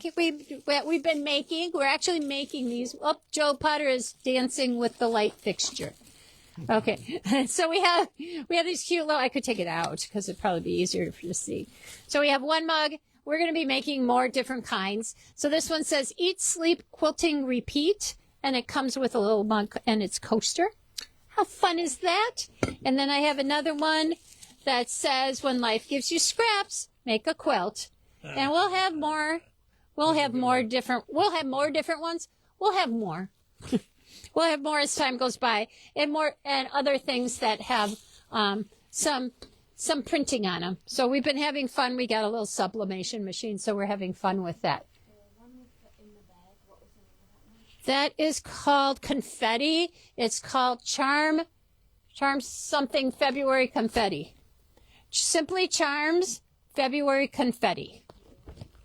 we've been making. We're actually making these. Oh, Joe Potter is dancing with the light fixture. Okay, so we have these cute little, I could take it out because it'd probably be easier to see. So we have one mug. We're going to be making more different kinds. So this one says, Eat, Sleep, Quilting, Repeat. And it comes with a little mug and its coaster. How fun is that? And then I have another one that says, When life gives you scraps, make a quilt. And we'll have more. We'll have more different ones. We'll have more. We'll have more as time goes by, and other things that have some printing on them. So we've been having fun. We got a little sublimation machine, so we're having fun with that. That is called Confetti. It's called Charm something February Confetti. Simply Charms February Confetti.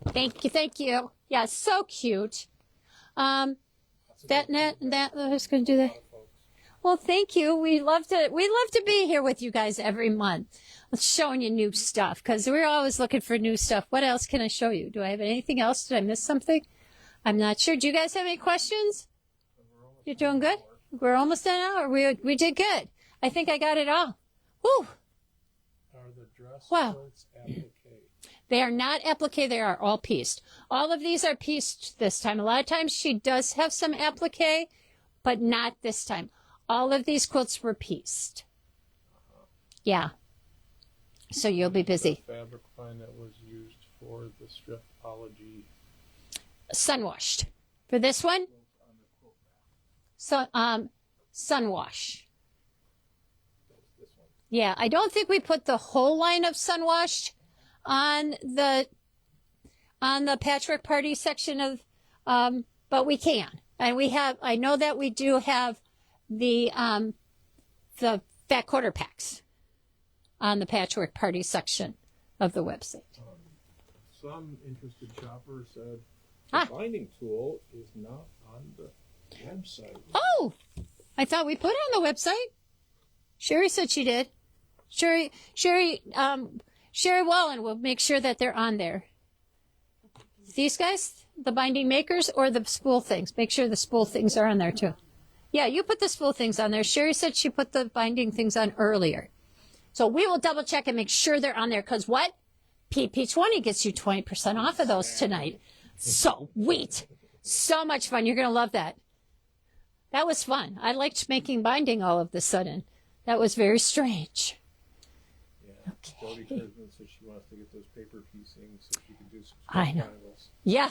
Thank you. Yeah, so cute. I was going to do that. Well, thank you. We love to be here with you guys every month, showing you new stuff because we're always looking for new stuff. What else can I show you? Do I have anything else? Did I miss something? I'm not sure. Do you guys have any questions? You're doing good? We're almost done now, or we did good. I think I got it all. Woo! Are the dress wow. quilts applique? They are not applique. They are all pieced. All of these are pieced this time. A lot of times she does have some applique, but not this time. All of these quilts were pieced. Yeah. So you'll be busy. The fabric line that was used for the stripology. Sun washed. For this one? So, sun wash. Yeah, I don't think we put the whole line of sun washed on the Patchwork Party section of, but we can. And we have, I know that we do have the fat quarter packs on the Patchwork Party section of the website. Some interested shopper said the binding tool is not on the website. Oh, I thought we put it on the website. Sherry said she did. Sherry Wallen will make sure that they're on there. These guys, the binding makers or the spool things, make sure the spool things are on there too. Yeah, you put the spool things on there. Sherry said she put the binding things on earlier. So we will double check and make sure they're on there because what? PP20 gets you 20% off of those tonight. Sweet. So much fun. You're going to love that. That was fun. I liked making binding all of a sudden. That was very strange. Yeah. Jody Kurzman said she wants to get those paper piecing so she can do some I know. triangles. Yeah.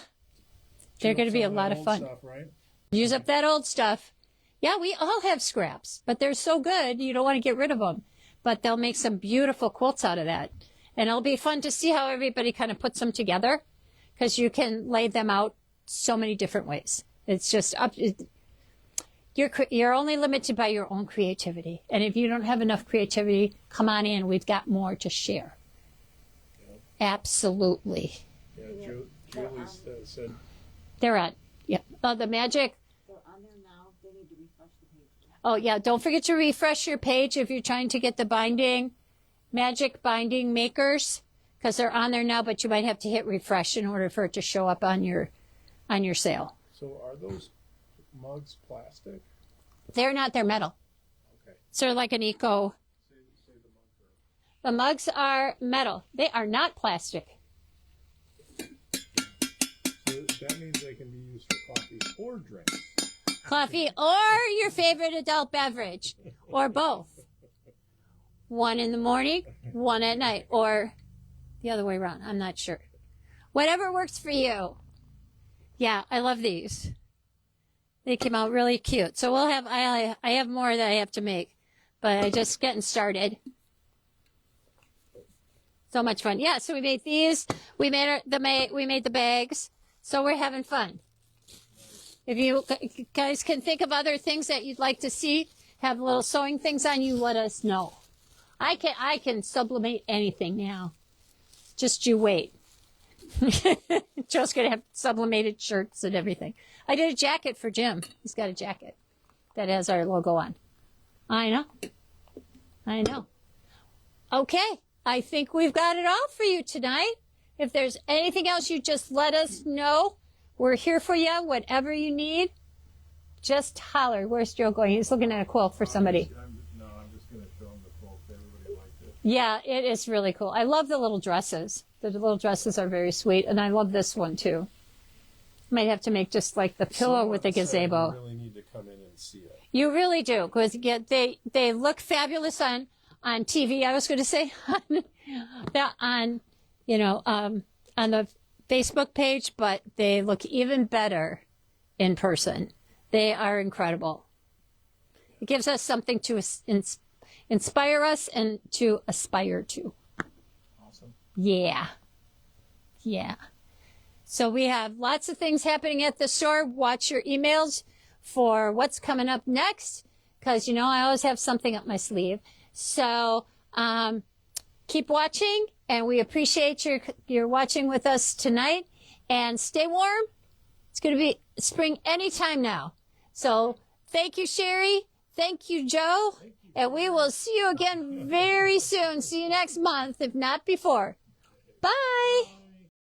They're going to be a lot of fun. Stuff, right? Use up that old stuff. Yeah, we all have scraps, but they're so good you don't want to get rid of them. But they'll make some beautiful quilts out of that. And it'll be fun to see how everybody kind of puts them together because you can lay them out so many different ways. It's just up. You're only limited by your own creativity. And if you don't have enough creativity, come on in. We've got more to share. Yep. Absolutely. Yeah, Julie said. They're on. Yeah. The magic. They're on there now. They need to refresh the page. Oh, yeah. Don't forget to refresh your page if you're trying to get the binding, magic binding makers, because they're on there now, but you might have to hit refresh in order for it to show up on your sale. So are those mugs plastic? They're not. They're metal. Okay. So they're like an eco. Say the mugs are. The mugs are metal. They are not plastic. So that means they can be used for coffee or drinks. Coffee or your favorite adult beverage, or both. One in the morning, one at night, or the other way around. I'm not sure. Whatever works for you. Yeah, I love these. They came out really cute. So we'll have, I have more that I have to make, but I just getting started. So much fun. Yeah, so we made these. We made the bags. So we're having fun. If you guys can think of other things that you'd like to see, have little sewing things on, you let us know. I can sublimate anything now. Just you wait. Joe's going to have sublimated shirts and everything. I did a jacket for Jim. He's got a jacket that has our logo on. I know. Okay. I think we've got it all for you tonight. If there's anything else, you just let us know. We're here for you. Whatever you need, just holler. Where's Joe going? He's looking at a quilt for somebody. I'm just going to show them the quilt. Everybody liked it. Yeah, it is really cool. I love the little dresses. The little dresses are very sweet, and I love this one too. Might have to make just like the pillow with the gazebo. You really need to come in and see it. You really do, because they look fabulous on TV. I was going to say on the Facebook page, but they look even better in person. They are incredible. It gives us something to inspire us and to aspire to. Awesome. Yeah. So we have lots of things happening at the store. Watch your emails for what's coming up next, because, I always have something up my sleeve. So keep watching, and we appreciate your watching with us tonight. And stay warm. It's going to be spring anytime now. So thank you, Sherry. Thank you, Joe. And we will see you again very soon. See you next month, if not before. Bye.